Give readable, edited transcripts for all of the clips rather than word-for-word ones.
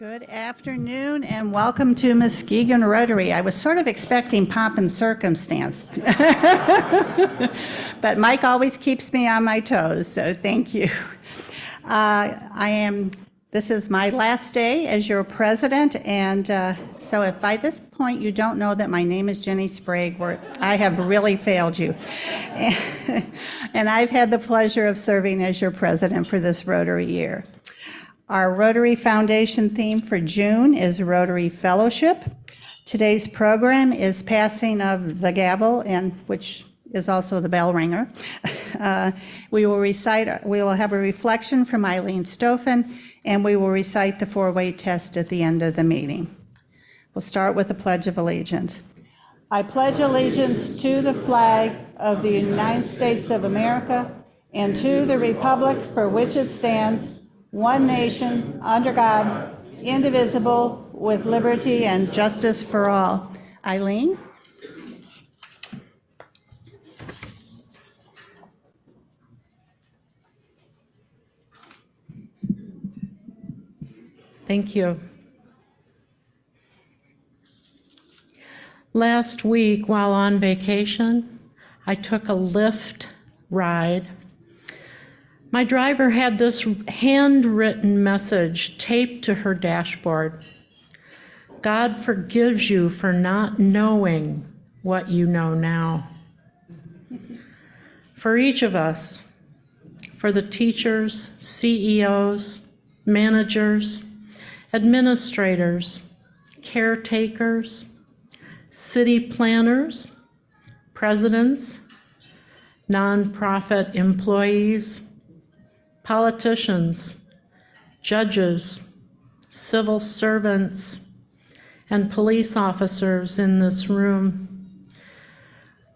Good afternoon and welcome to Mteeging Rotary. I was sort of expecting pomp and circumstance, but Mike always keeps me on my toes, so thank you. This is my last day as your president, and so if by this point you don't know that my name is Jenny Sprague, I have really failed you. And I've had the pleasure of serving as your president for this Rotary year. Our Rotary Foundation theme for June is Rotary Fellowship. Today's program is passing of the gavel, and which is also the bell ringer. We will have a reflection from Eileen Stoffen, and we will recite the four-way test at the end of the meeting. We'll start with the Pledge of Allegiance. I pledge allegiance to the flag of the United States of America and to the republic for which it stands, one nation, under God, indivisible, with liberty and justice for all. Eileen? Thank you. Last week, while on vacation, I took a Lyft ride. My driver had this handwritten message taped to her dashboard. God forgives you for not knowing what you know now. For each of us, for the teachers, CEOs, managers, administrators, caretakers, city planners, presidents, nonprofit employees, politicians, judges, civil servants, and police officers in this room,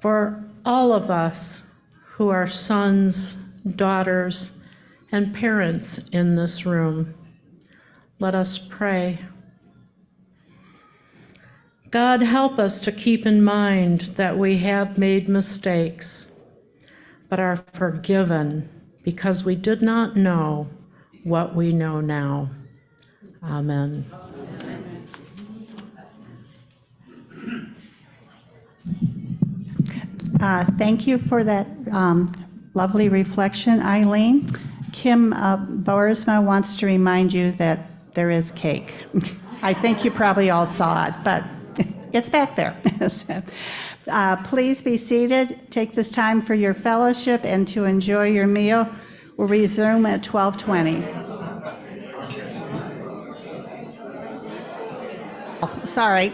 for all of us who are sons, daughters, and parents in this room. Let us pray. God, help us to keep in mind that we have made mistakes, but are forgiven because we did not know what we know now. Amen. Thank you for that lovely reflection, Eileen. Kim Boersma wants to remind you that there is cake. I think you probably all saw it, but it's back there. Please be seated. Take this time for your fellowship and to enjoy your meal. We'll resume at 12:20. Sorry.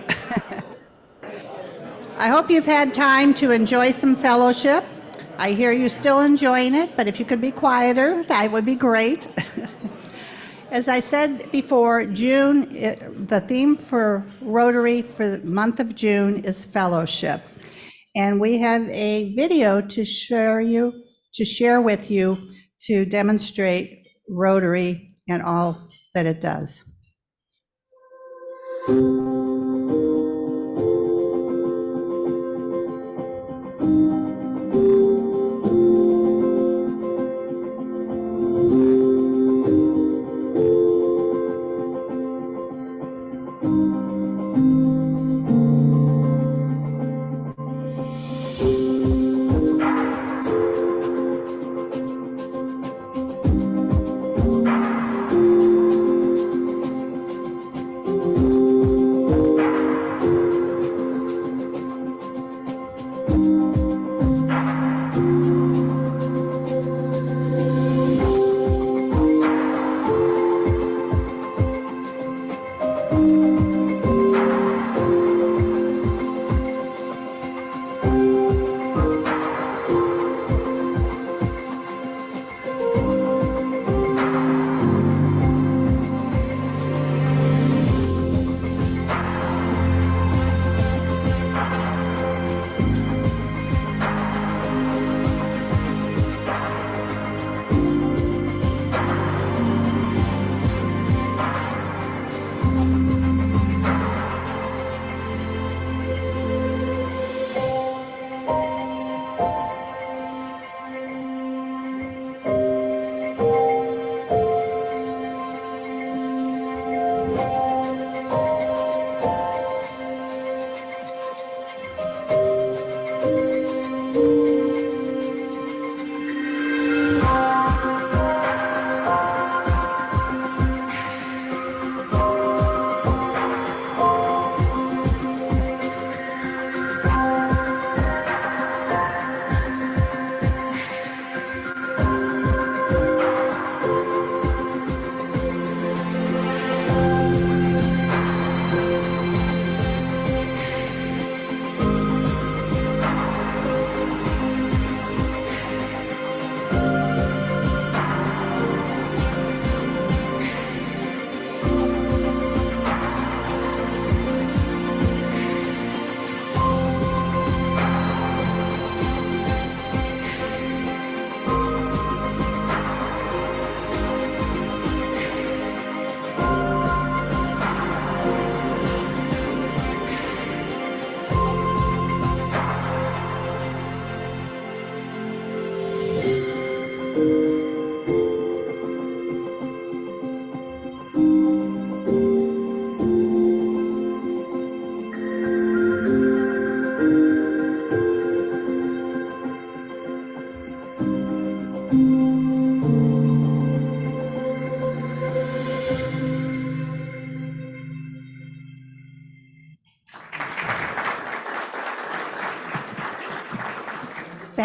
I hope you've had time to enjoy some fellowship. I hear you still enjoying it, but if you could be quieter, that would be great. As I said before, June, the theme for Rotary for the month of June is fellowship. And we have a video to share with you to demonstrate Rotary and all that it does.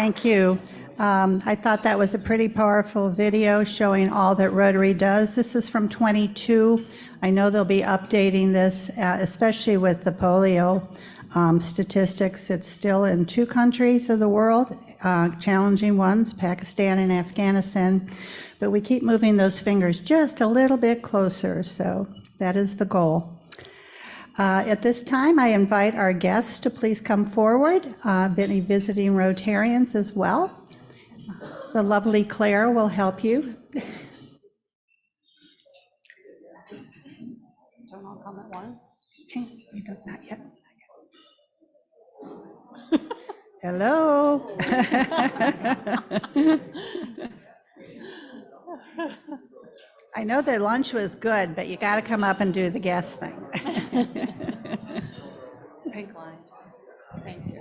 Thank you. I thought that was a pretty powerful video showing all that Rotary does. This is from 22. I know they'll be updating this, especially with the polio statistics. It's still in 2 countries of the world, challenging ones, Pakistan and Afghanistan. But we keep moving those fingers just a little bit closer, so that is the goal. At this time, I invite our guests to please come forward, any visiting Rotarians as well. The lovely Claire will help you. Don't all come at once? You don't, not yet. Hello. I know their lunch was good, but you got to come up and do the guest thing. Pink line. Thank you.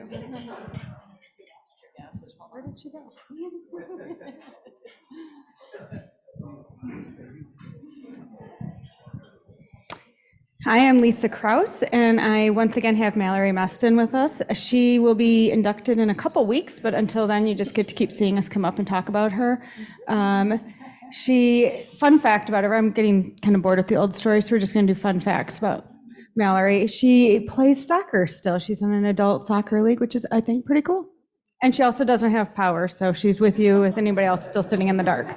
Where did she go? Hi, I'm Lisa Kraus, and I once again have Mallory Meston with us. She will be inducted in a couple weeks, but until then, you just get to keep seeing us come up and talk about her. Fun fact about her, I'm getting kind of bored with the old story, so we're just going to do fun facts about Mallory. She plays soccer still. She's in an adult soccer league, which is, I think, pretty cool. And she also doesn't have power, so she's with you with anybody else still sitting in the dark.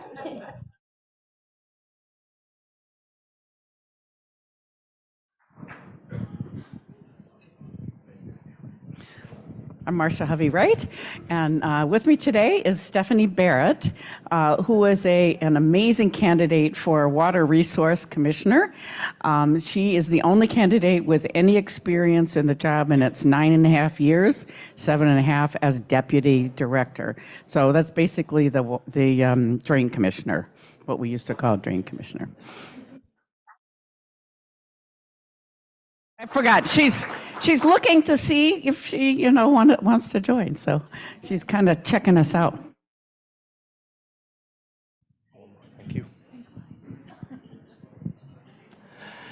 I'm Marcia Hovey-Wright, and with me today is Stephanie Barrett, who is an amazing candidate for Water Resource Commissioner. She is the only candidate with any experience in the job, and it's 9.5 years, 7.5 as Deputy Director. So that's basically the Drain Commissioner, what we used to call Drain Commissioner. I forgot. She's looking to see if she, wants to join. So she's kind of checking us out. Thank you.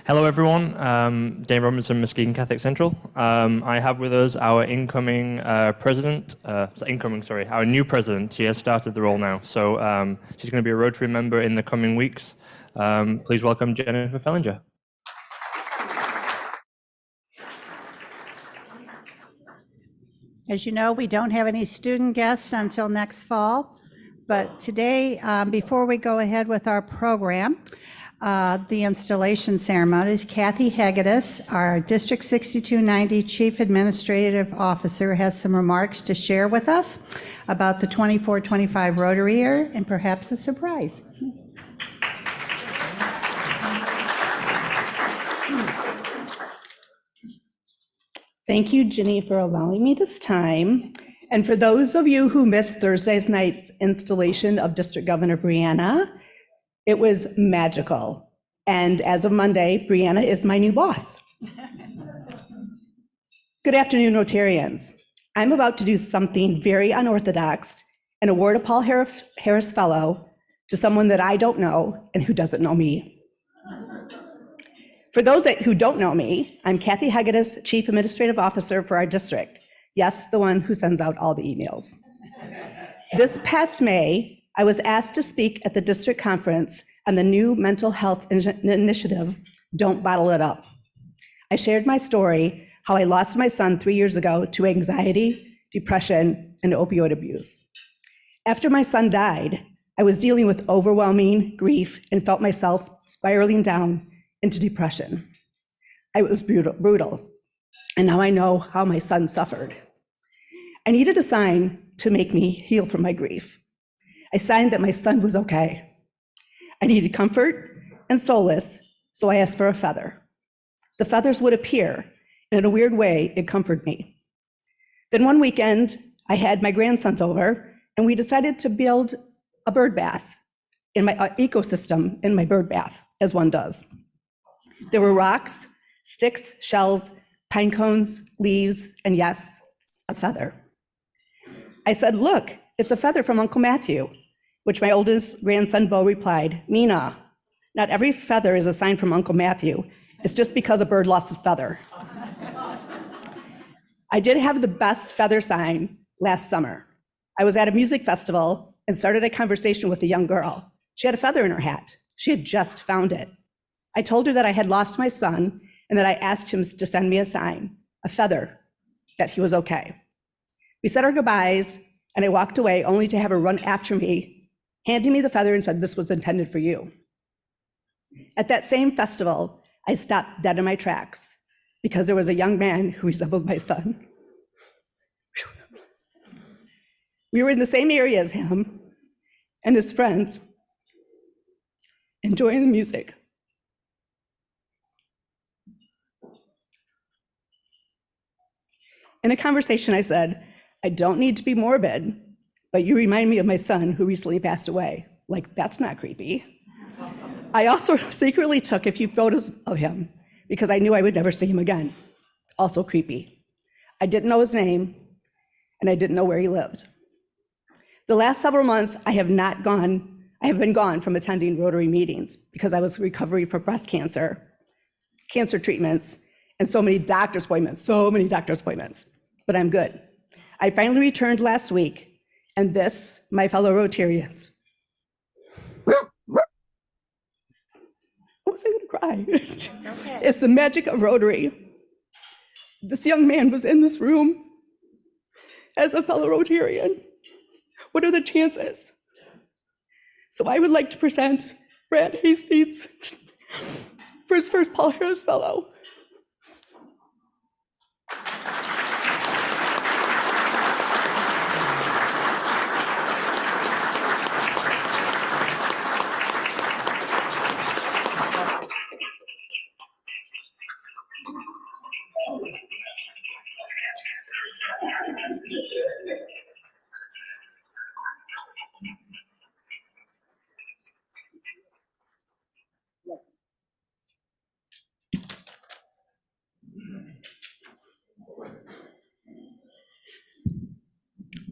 Hello, everyone. Dane Robinson, Muskegon Catholic Central. I have with us our incoming our new president. She has started the role now. So she's going to be a Rotary member in the coming weeks. Please welcome Jennifer Fellinger. As you know, we don't have any student guests until next fall, but today, before we go ahead with our program, the installation ceremonies, Kathy Hegedus, our District 6290 Chief Administrative Officer, has some remarks to share with us about the 24-25 Rotary Year and perhaps a surprise. Thank you, Ginny, for allowing me this time. And for those of you who missed Thursday's night's installation of District Governor Brianna, it was magical. And as of Monday, Brianna is my new boss. Good afternoon, Rotarians. I'm about to do something very unorthodox and award a Paul Harris Fellow to someone that I don't know and who doesn't know me. For those who don't know me, I'm Kathy Hegedus, Chief Administrative Officer for our district. Yes, the one who sends out all the emails. This past May, I was asked to speak at the district conference on the new mental health initiative, Don't Bottle It Up. I shared my story, how I lost my son 3 years ago to anxiety, depression, and opioid abuse. After my son died, I was dealing with overwhelming grief and felt myself spiraling down into depression. It was brutal, and now I know how my son suffered. I needed a sign to make me heal from my grief. I signed that my son was okay. I needed comfort and solace, so I asked for a feather. The feathers would appear, and in a weird way, it comforted me. Then one weekend, I had my grandsons over, and we decided to build a bird bath in my ecosystem in my bird bath, as one does. There were rocks, sticks, shells, pine cones, leaves, and yes, a feather. I said, "Look, it's a feather from Uncle Matthew," which my oldest grandson, Bo, replied, "Mina, not every feather is a sign from Uncle Matthew. It's just because a bird lost his feather." I did have the best feather sign last summer. I was at a music festival and started a conversation with a young girl. She had a feather in her hat. She had just found it. I told her that I had lost my son and that I asked him to send me a sign, a feather, that he was okay. We said our goodbyes, and I walked away only to have her run after me, handing me the feather and said, "This was intended for you." At that same festival, I stopped dead in my tracks because there was a young man who resembled my son. We were in the same area as him and his friends, enjoying the music. In a conversation, I said, "I don't need to be morbid, but you remind me of my son who recently passed away." Like, that's not creepy. I also secretly took a few photos of him because I knew I would never see him again. Also creepy. I didn't know his name, and I didn't know where he lived. The last several months, I have been gone from attending Rotary meetings because I was recovering from breast cancer treatments, and so many doctor's appointments, but I'm good. I finally returned last week, and this, my fellow Rotarians, I wasn't gonna cry. It's the magic of Rotary. This young man was in this room as a fellow Rotarian. What are the chances? So I would like to present Brad Hastings for his first Paul Harris Fellow.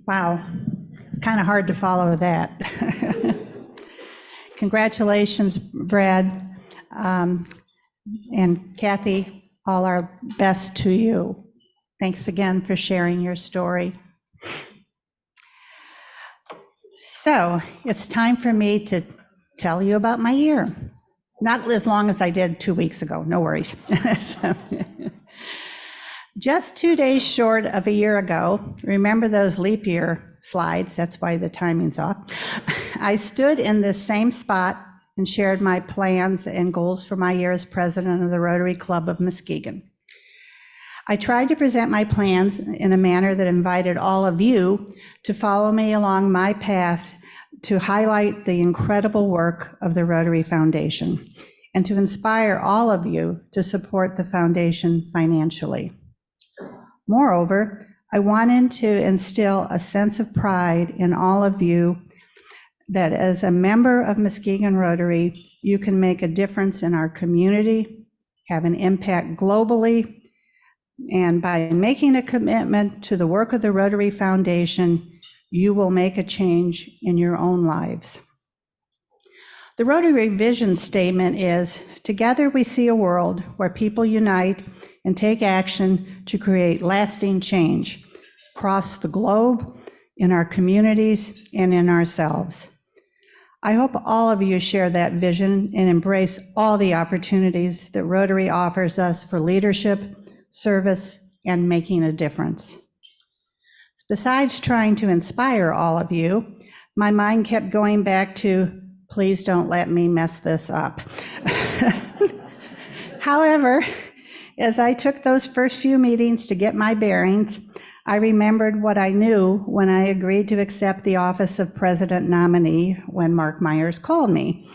Wow, kind of hard to follow that. Congratulations, Brad. And Kathy, all our best to you. Thanks again for sharing your story. So it's time for me to tell you about my year. Not as long as I did 2 weeks ago, no worries. Just 2 days short of a year ago, remember those leap year slides, that's why the timing's off. I stood in this same spot and shared my plans and goals for my year as president of the Rotary Club of Muskegon. I tried to present my plans in a manner that invited all of you to follow me along my path to highlight the incredible work of the Rotary Foundation and to inspire all of you to support the foundation financially. Moreover, I wanted to instill a sense of pride in all of you that as a member of Muskegon Rotary, you can make a difference in our community, have an impact globally, and by making a commitment to the work of the Rotary Foundation, you will make a change in your own lives. The Rotary vision statement is, "Together we see a world where people unite and take action to create lasting change across the globe, in our communities, and in ourselves." I hope all of you share that vision and embrace all the opportunities that Rotary offers us for leadership, service, and making a difference. Besides trying to inspire all of you, my mind kept going back to, please don't let me mess this up. However, as I took those first few meetings to get my bearings, I remembered what I knew when I agreed to accept the office of president nominee when Mark Myers called me.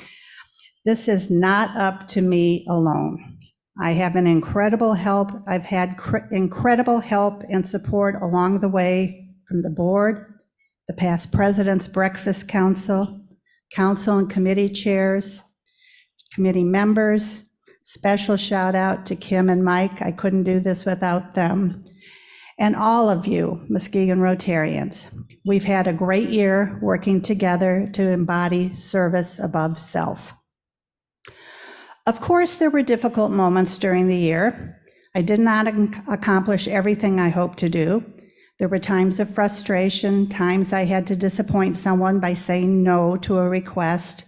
This is not up to me alone. I have an incredible help. I've had incredible help and support along the way from the board, the past President's Breakfast Council, council and committee chairs, committee members. Special shout out to Kim and Mike. I couldn't do this without them. And all of you, Muskegon Rotarians. We've had a great year working together to embody service above self. Of course, there were difficult moments during the year. I did not accomplish everything I hoped to do. There were times of frustration, times I had to disappoint someone by saying no to a request,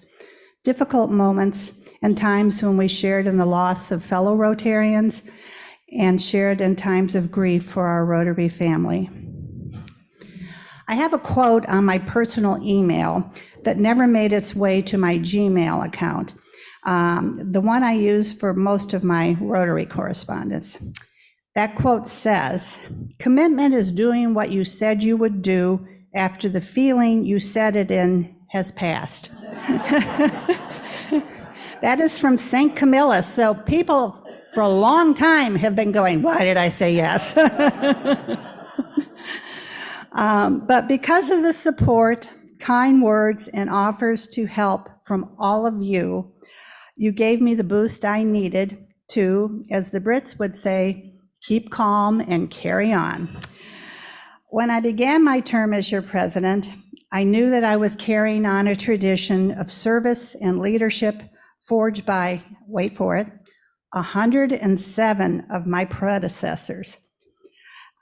difficult moments, and times when we shared in the loss of fellow Rotarians and shared in times of grief for our Rotary family. I have a quote on my personal email that never made its way to my Gmail account, the one I use for most of my Rotary correspondence. That quote says, "Commitment is doing what you said you would do after the feeling you said it in has passed." That is from St. Camillus, so people for a long time have been going, why did I say yes? But because of the support, kind words, and offers to help from all of you, you gave me the boost I needed to, as the Brits would say, keep calm and carry on. When I began my term as your president, I knew that I was carrying on a tradition of service and leadership forged by, wait for it, 107 of my predecessors.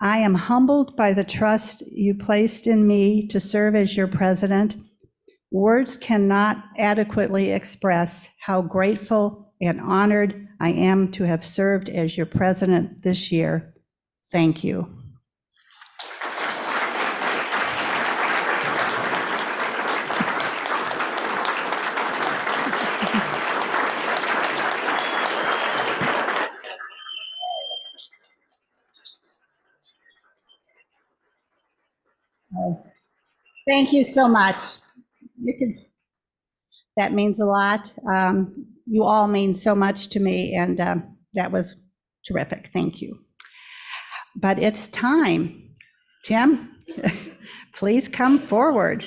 I am humbled by the trust you placed in me to serve as your president. Words cannot adequately express how grateful and honored I am to have served as your president this year. Thank you. Thank you so much. That means a lot. You all mean so much to me, and that was terrific. Thank you. But it's time. Tim, please come forward.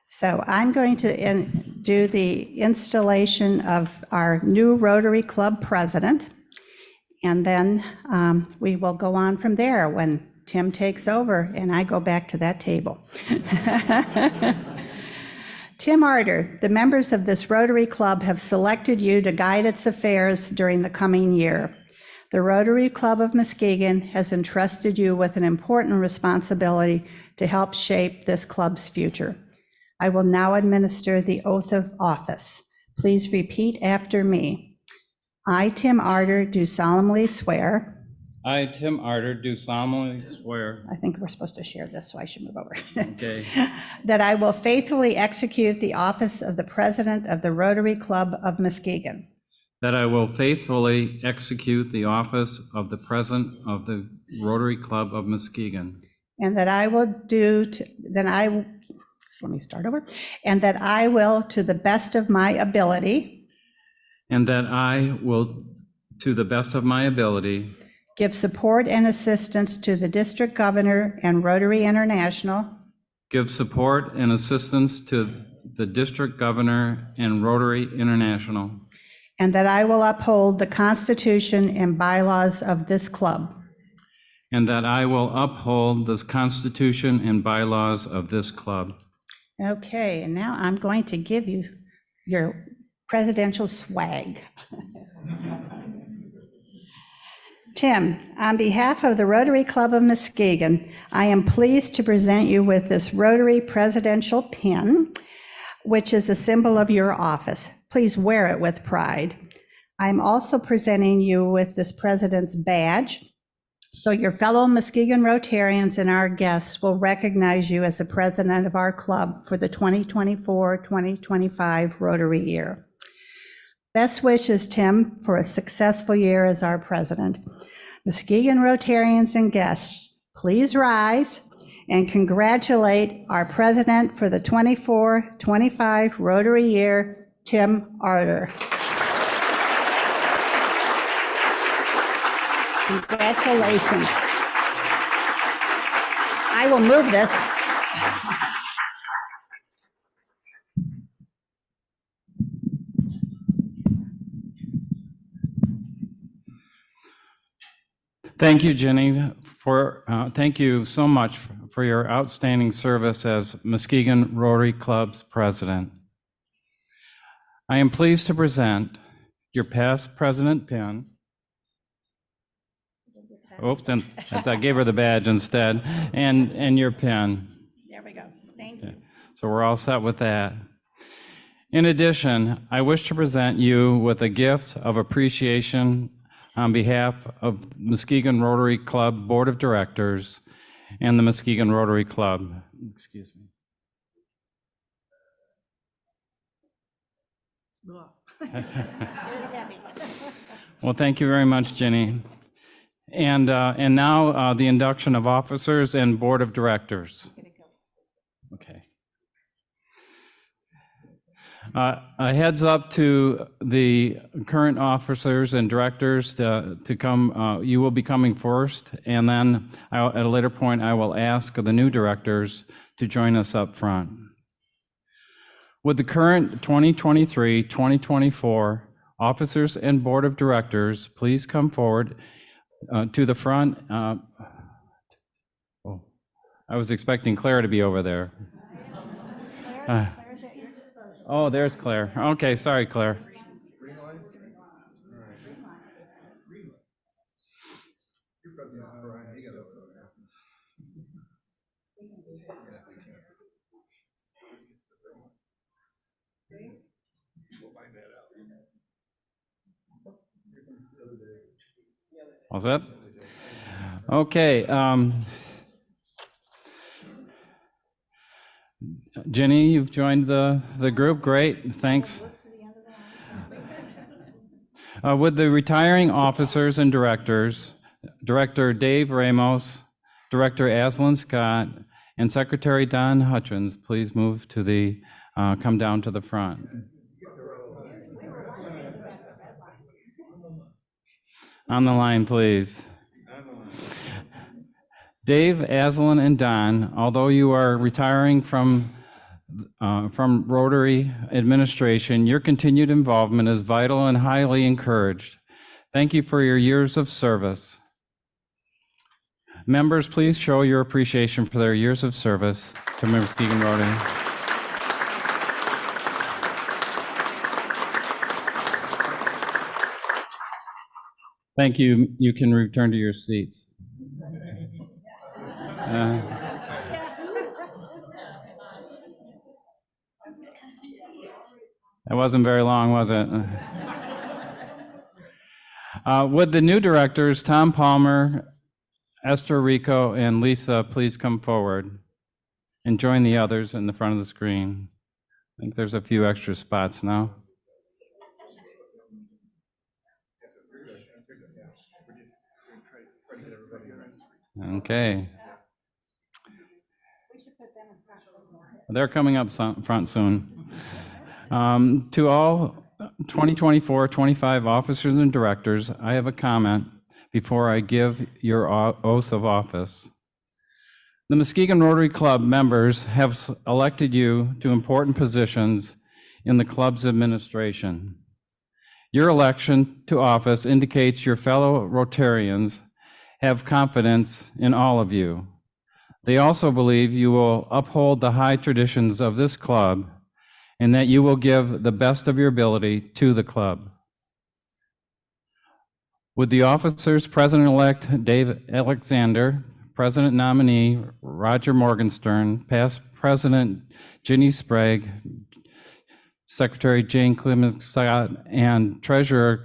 So I'm going to do the installation of our new Rotary Club president, and then we will go on from there when Tim takes over and I go back to that table. Tim Arter, the members of this Rotary Club have selected you to guide its affairs during the coming year. The Rotary Club of Muskegon has entrusted you with an important responsibility to help shape this club's future. I will now administer the oath of office. Please repeat after me. I, Tim Arter, do solemnly swear. I, Tim Arter, do solemnly swear. I think we're supposed to share this, so I should move over. Okay. That I will faithfully execute the office of the President of the Rotary Club of Muskegon. That I will faithfully execute the office of the President of the Rotary Club of Muskegon. And that I will let me start over. And that I will, to the best of my ability. And that I will, to the best of my ability. Give support and assistance to the District Governor and Rotary International. Give support and assistance to the District Governor and Rotary International. And that I will uphold the Constitution and bylaws of this club. And that I will uphold the Constitution and bylaws of this club. Okay, and now I'm going to give you your presidential swag. Tim, on behalf of the Rotary Club of Muskegon, I am pleased to present you with this Rotary Presidential Pin, which is a symbol of your office. Please wear it with pride. I'm also presenting you with this President's Badge, so your fellow Muskegon Rotarians and our guests will recognize you as the president of our club for the 2024-2025 Rotary year. Best wishes, Tim, for a successful year as our president. Muskegon Rotarians and guests, please rise and congratulate our president for the 24-25 Rotary year, Tim Arter. Congratulations. I will move this. Thank you, Jenny, thank you so much for your outstanding service as Muskegon Rotary Club's president. I am pleased to present your past president pin. Oops, and I gave her the badge instead, and your pin. There we go. Thank you. So we're all set with that. In addition, I wish to present you with a gift of appreciation on behalf of Muskegon Rotary Club Board of Directors and the Muskegon Rotary Club. Excuse me. Well, thank you very much, Jenny. And now the induction of officers and Board of Directors. Okay. A heads up to the current officers and directors to come, you will be coming first, and then at a later point, I will ask the new directors to join us up front. With the current 2023-2024 officers and Board of Directors, please come forward to the front. Oh, I was expecting Claire to be over there. Oh, there's Claire. Okay, sorry, Claire. All set? Okay. Jenny, you've joined the group. Great, thanks. With the retiring officers and directors, Director Dave Ramos, Director Aslan Scott, and Secretary Don Hutchins, please move to the, come down to the front. On the line, please. Dave, Aslan, and Don, although you are retiring from Rotary administration, your continued involvement is vital and highly encouraged. Thank you for your years of service. Members, please show your appreciation for their years of service to Muskegon Rotary. Thank you. You can return to your seats. That wasn't very long, was it? Would the new directors, Tom Palmer, Esther Rico, and Lisa, please come forward and join the others in the front of the screen. I think there's a few extra spots now. Okay. They're coming up front soon. To all 2024-25 officers and directors, I have a comment before I give your oath of office. The Muskegon Rotary Club members have elected you to important positions in the club's administration. Your election to office indicates your fellow Rotarians have confidence in all of you. They also believe you will uphold the high traditions of this club and that you will give the best of your ability to the club. Would the officers, President-elect Dave Alexander, President nominee Roger Morgenstern, past President Ginny Sprague, Secretary Jane Clemens Scott, and Treasurer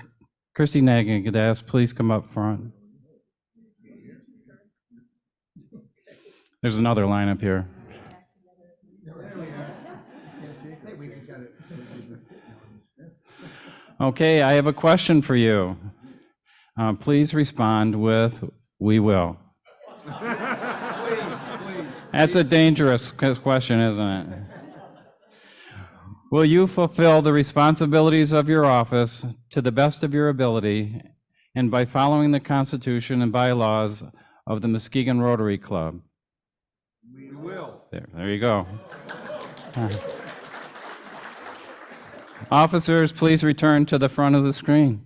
Christy Nagadas, please come up front. There's another line up here. Okay, I have a question for you. Please respond with, "We will." That's a dangerous question, isn't it? Will you fulfill the responsibilities of your office to the best of your ability and by following the Constitution and bylaws of the Muskegon Rotary Club? We will. There you go. Officers, please return to the front of the screen.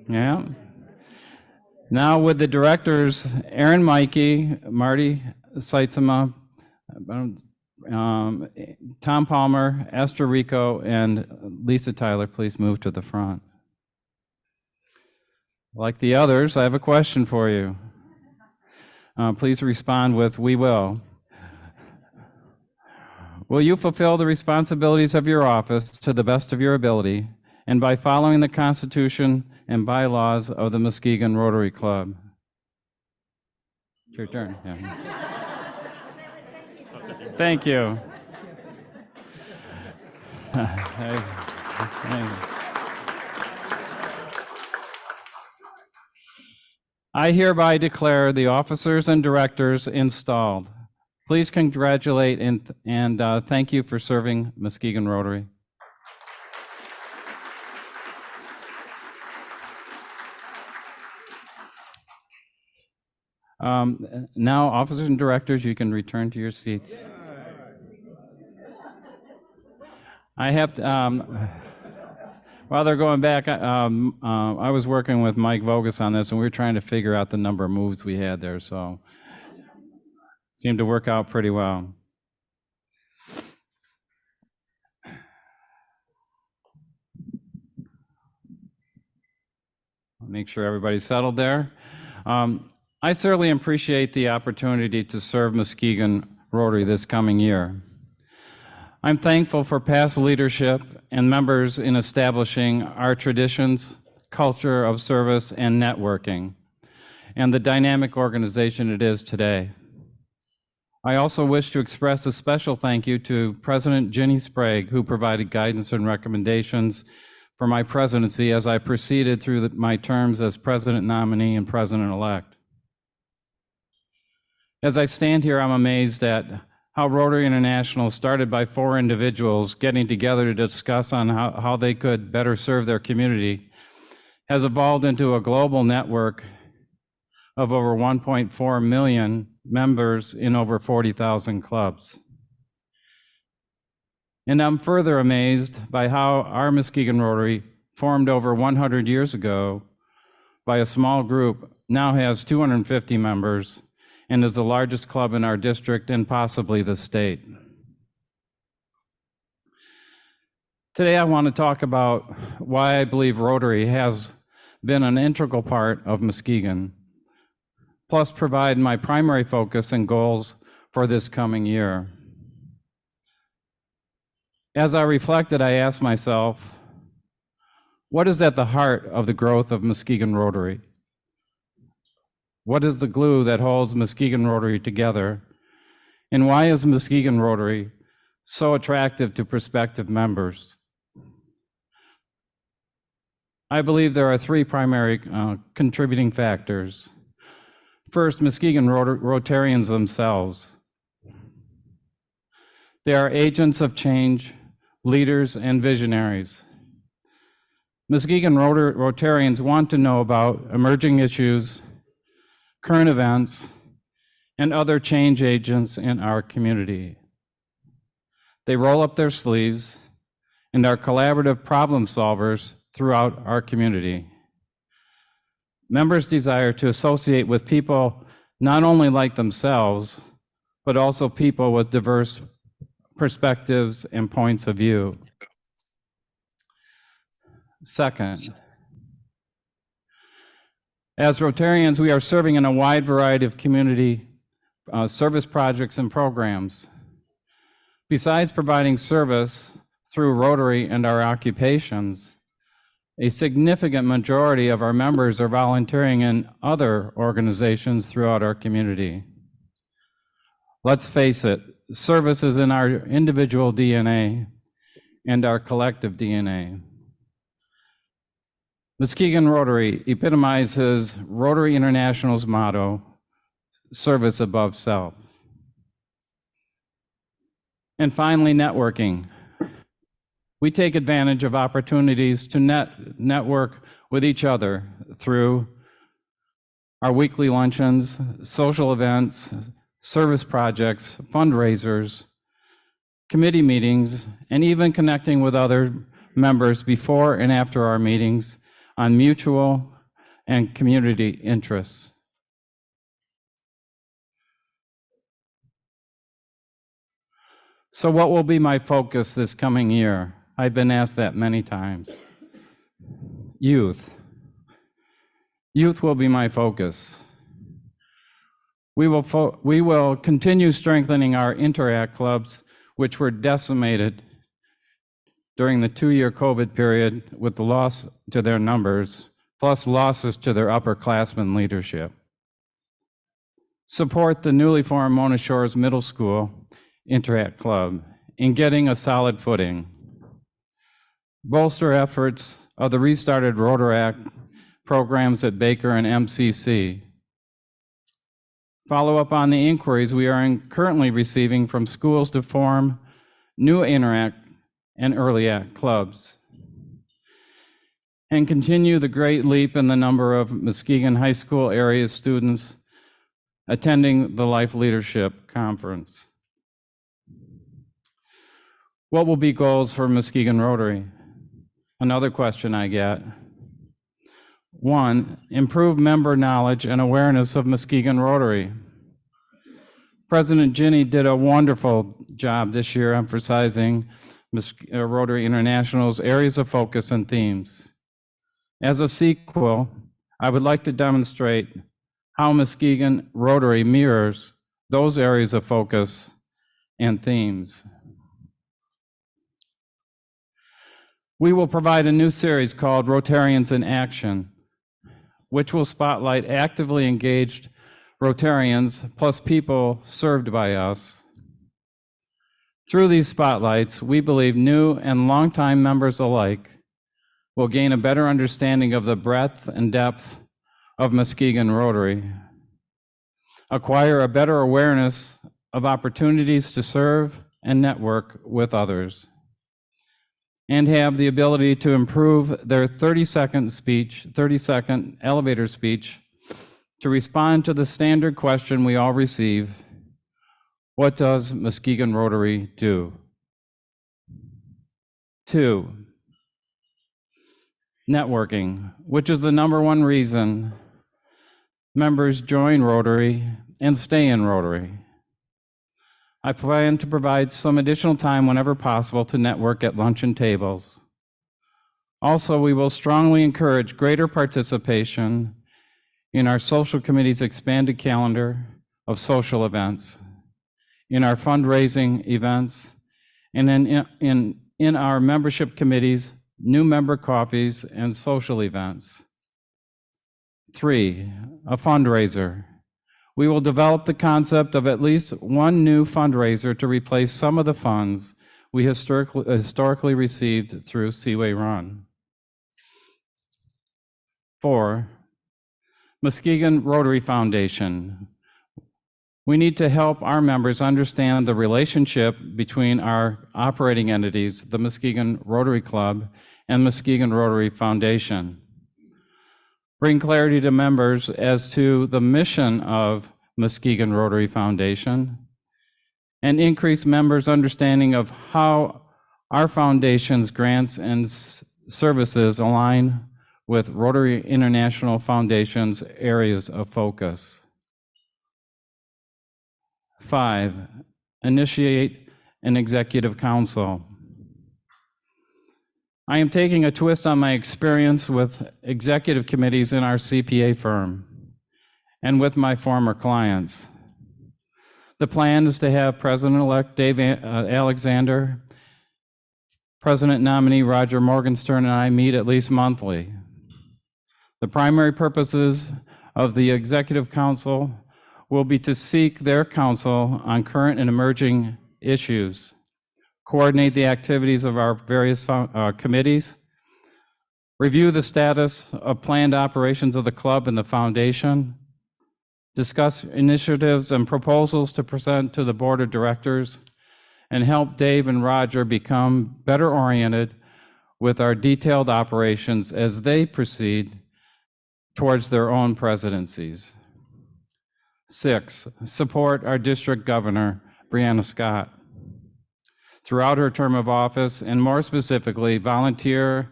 Yeah. Now with the directors, Aaron Mikey, Marty Seitzema, Tom Palmer, Esther Rico, and Lisa Tyler, please move to the front. Like the others, I have a question for you. Please respond with, "We will." Will you fulfill the responsibilities of your office to the best of your ability and by following the Constitution and bylaws of the Muskegon Rotary Club? It's your turn. Yeah. Thank you. I hereby declare the officers and directors installed. Please congratulate and thank you for serving Muskegon Rotary. Now, officers and directors, you can return to your seats. I have to, while they're going back, I was working with Mike Vogus on this, and we were trying to figure out the number of moves we had there, so seemed to work out pretty well. Make sure everybody's settled there. I certainly appreciate the opportunity to serve Muskegon Rotary this coming year. I'm thankful for past leadership and members in establishing our traditions, culture of service, and networking, and the dynamic organization it is today. I also wish to express a special thank you to President Ginny Sprague, who provided guidance and recommendations for my presidency as I proceeded through my terms as president nominee and president-elect. As I stand here, I'm amazed at how Rotary International, started by 4 individuals getting together to discuss on how they could better serve their community, has evolved into a global network of over 1.4 million members in over 40,000 clubs. And I'm further amazed by how our Muskegon Rotary, formed over 100 years ago by a small group, now has 250 members and is the largest club in our district and possibly the state. Today, I want to talk about why I believe Rotary has been an integral part of Muskegon, plus provide my primary focus and goals for this coming year. As I reflected, I asked myself, what is at the heart of the growth of Muskegon Rotary? What is the glue that holds Muskegon Rotary together? And why is Muskegon Rotary so attractive to prospective members? I believe there are 3 primary contributing factors. First, Muskegon Rotarians themselves. They are agents of change, leaders, and visionaries. Muskegon Rotarians want to know about emerging issues, current events, and other change agents in our community. They roll up their sleeves and are collaborative problem solvers throughout our community. Members desire to associate with people not only like themselves, but also people with diverse perspectives and points of view. Second, as Rotarians, we are serving in a wide variety of community service projects and programs. Besides providing service through Rotary and our occupations, a significant majority of our members are volunteering in other organizations throughout our community. Let's face it, service is in our individual DNA and our collective DNA. Muskegon Rotary epitomizes Rotary International's motto, service above self. And finally, networking. We take advantage of opportunities to network with each other through our weekly luncheons, social events, service projects, fundraisers, committee meetings, and even connecting with other members before and after our meetings on mutual and community interests. So what will be my focus this coming year? I've been asked that many times. Youth. Youth will be my focus. We will continue strengthening our Interact clubs, which were decimated during the 2-year COVID period with the loss to their numbers, plus losses to their upperclassmen leadership. Support the newly formed Mona Shores Middle School Interact Club in getting a solid footing. Bolster efforts of the restarted Rotaract programs at Baker and MCC. Follow up on the inquiries we are currently receiving from schools to form new Interact and Early Act clubs. And continue the great leap in the number of Muskegon High School area students attending the Life Leadership Conference. What will be goals for Muskegon Rotary? Another question I get. 1, improve member knowledge and awareness of Muskegon Rotary. President Ginny did a wonderful job this year emphasizing Rotary International's areas of focus and themes. As a sequel, I would like to demonstrate how Muskegon Rotary mirrors those areas of focus and themes. We will provide a new series called Rotarians in Action, which will spotlight actively engaged Rotarians plus people served by us. Through these spotlights, we believe new and longtime members alike will gain a better understanding of the breadth and depth of Muskegon Rotary, acquire a better awareness of opportunities to serve and network with others, and have the ability to improve their 30-second elevator speech to respond to the standard question we all receive: what does Muskegon Rotary do? 2, networking, which is the #1 reason members join Rotary and stay in Rotary. I plan to provide some additional time whenever possible to network at luncheon tables. Also, we will strongly encourage greater participation in our social committee's expanded calendar of social events, in our fundraising events, and in our membership committees, new member coffees, and social events. 3, a fundraiser. We will develop the concept of at least one new fundraiser to replace some of the funds we historically received through Seaway Run. 4, Muskegon Rotary Foundation. We need to help our members understand the relationship between our operating entities, the Muskegon Rotary Club and Muskegon Rotary Foundation. Bring clarity to members as to the mission of Muskegon Rotary Foundation, and increase members' understanding of how our foundation's grants and services align with Rotary International Foundation's areas of focus. 5, initiate an executive council. I am taking a twist on my experience with executive committees in our CPA firm and with my former clients. The plan is to have President-elect Dave Alexander, President nominee Roger Morgenstern, and I meet at least monthly. The primary purposes of the Executive Council will be to seek their counsel on current and emerging issues, coordinate the activities of our various committees, review the status of planned operations of the club and the foundation, discuss initiatives and proposals to present to the board of directors, and help Dave and Roger become better oriented with our detailed operations as they proceed towards their own presidencies. 6, support our district governor, Brianna Scott, throughout her term of office, and more specifically, volunteer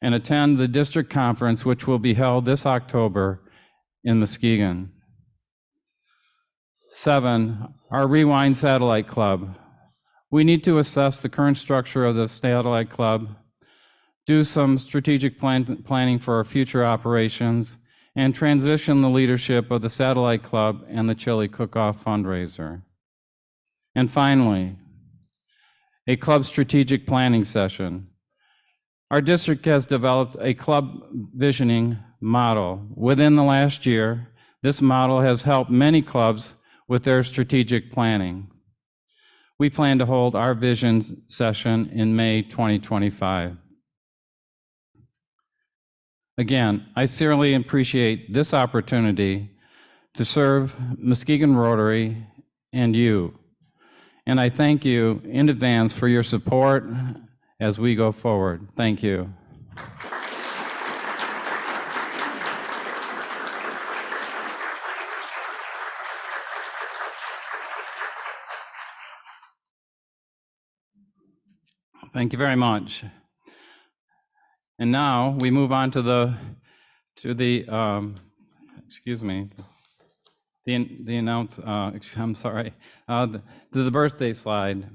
and attend the district conference, which will be held this October in Muskegon. 7, our Rewind Satellite Club. We need to assess the current structure of the Satellite Club, do some strategic planning for our future operations, and transition the leadership of the Satellite Club and the Chili Cook-Off fundraiser. And finally, a club strategic planning session. Our district has developed a club visioning model. Within the last year, this model has helped many clubs with their strategic planning. We plan to hold our vision session in May 2025. Again, I sincerely appreciate this opportunity to serve Muskegon Rotary and you. And I thank you in advance for your support as we go forward. Thank you. Thank you very much. And now we move on to the birthday slide.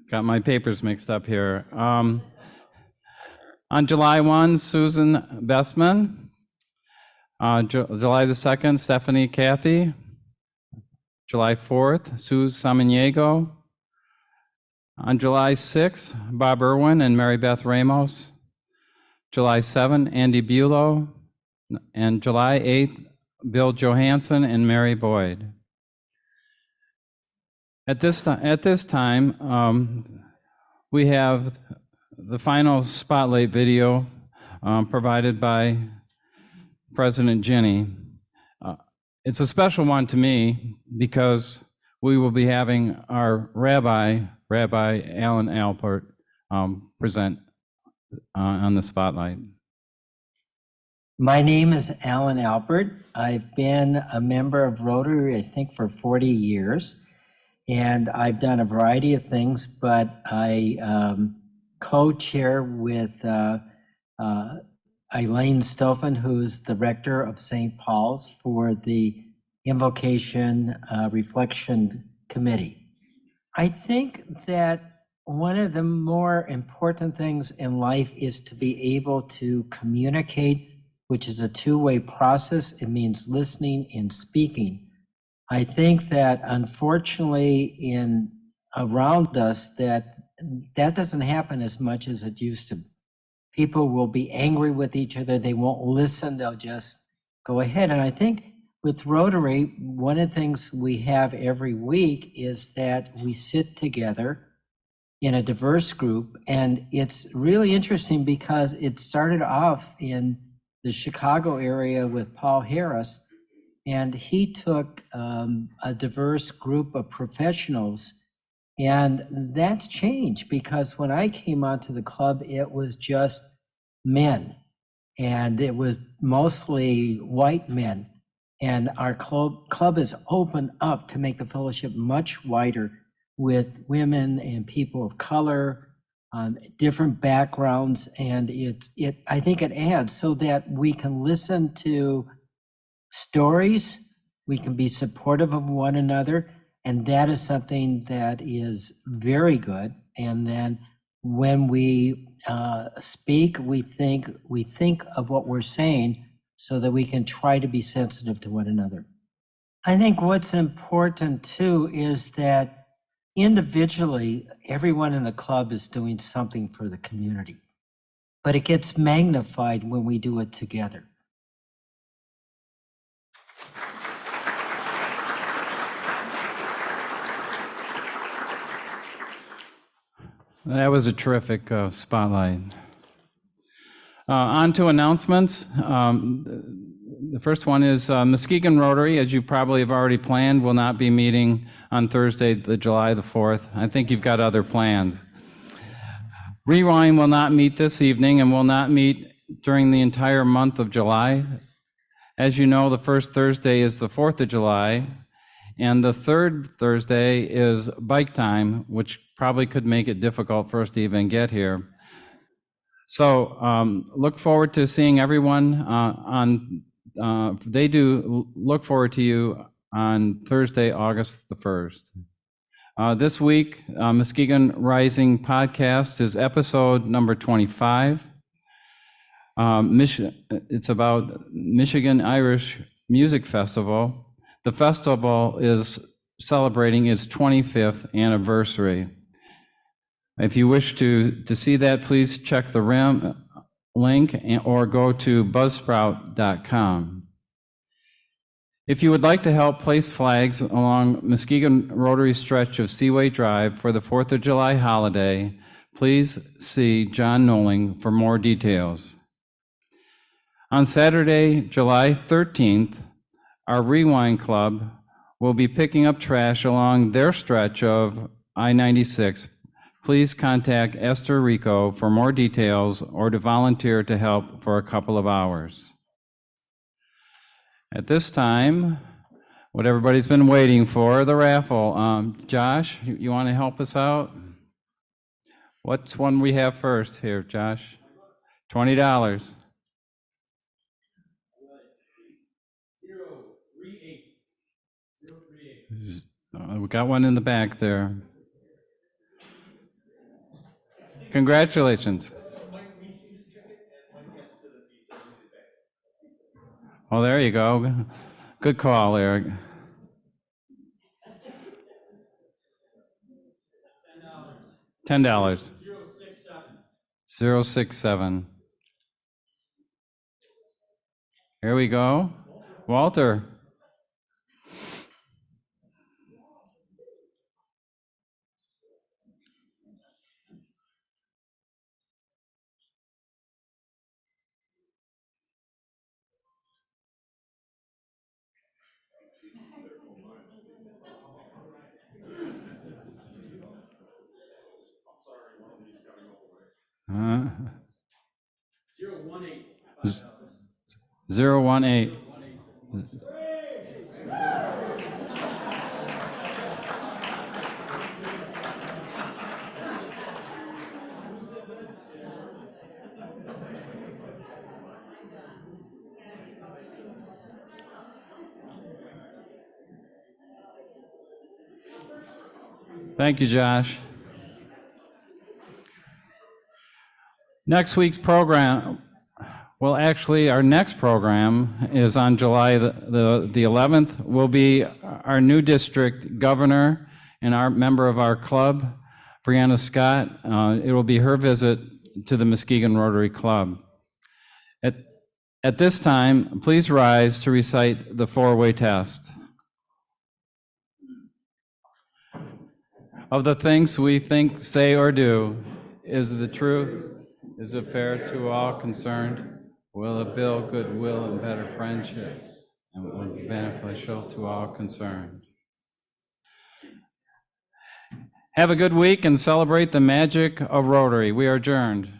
Got my papers mixed up here. On July 1, Susan Bessman. July the 2nd, Stephanie Cathy. July 4th, Sue Samaniego. On July 6th, Bob Irwin and Mary Beth Ramos. July 7th, Andy Bulow. And July 8th, Bill Johansson and Mary Boyd. At this time, we have the final spotlight video provided by President Ginny. It's a special one to me because we will be having our Rabbi Alan Alpert, present on the spotlight. My name is Alan Alpert. I've been a member of Rotary, I think, for 40 years. And I've done a variety of things, but I co-chair with Eileen Stoffen, who's the rector of St. Paul's, for the Invocation Reflection Committee. I think that one of the more important things in life is to be able to communicate, which is a two-way process. It means listening and speaking. I think that unfortunately around us that doesn't happen as much as it used to. People will be angry with each other. They won't listen. They'll just go ahead. And I think with Rotary, one of the things we have every week is that we sit together in a diverse group. And it's really interesting because it started off in the Chicago area with Paul Harris. And he took a diverse group of professionals, and that's changed because when I came onto the club, it was just men, and it was mostly white men. And our club is opened up to make the fellowship much wider with women and people of color, different backgrounds, and I think it adds so that we can listen to stories, we can be supportive of one another, and that is something that is very good. And then when we speak, we think of what we're saying so that we can try to be sensitive to one another. I think what's important too is that individually, everyone in the club is doing something for the community, but it gets magnified when we do it together. That was a terrific spotlight. On to announcements. The first one is Muskegon Rotary, as you probably have already planned, will not be meeting on Thursday, July the 4th. I think you've got other plans. Rewind will not meet this evening and will not meet during the entire month of July. As you know, the first Thursday is the 4th of July, and the third Thursday is bike time, which probably could make it difficult for us to even get here. So look forward to seeing everyone they do look forward to you on Thursday, August the 1st. This week, Muskegon Rising podcast is episode number 25. It's about Michigan Irish Music Festival. The festival is celebrating its 25th anniversary. If you wish to see that, please check the RIM link or go to buzzsprout.com. If you would like to help place flags along Muskegon Rotary stretch of Seaway Drive for the 4th of July holiday, please see John Noling for more details. On Saturday, July 13th, our Rewind Club will be picking up trash along their stretch of I-96. Please contact Esther Rico for more details or to volunteer to help for a couple of hours. At this time, what everybody's been waiting for, the raffle. Josh, you want to help us out? What's one we have first here, Josh? $20. We got one in the back there. Congratulations. Oh, there you go. Good call, Eric. $10. 067. Here we go. Walter. Uh, 018. Thank you, Josh. Next week's program, well, actually, our next program is on July the 11th. Will be our new district governor and our member of our club, Brianna Scott. It will be her visit to the Muskegon Rotary Club. At this time, please rise to recite the four-way test. Of the things we think, say, or do, is the truth? Is it fair to all concerned? Will it build goodwill and better friendship? And will be beneficial to all concerned? Have a good week and celebrate the magic of Rotary. We are adjourned.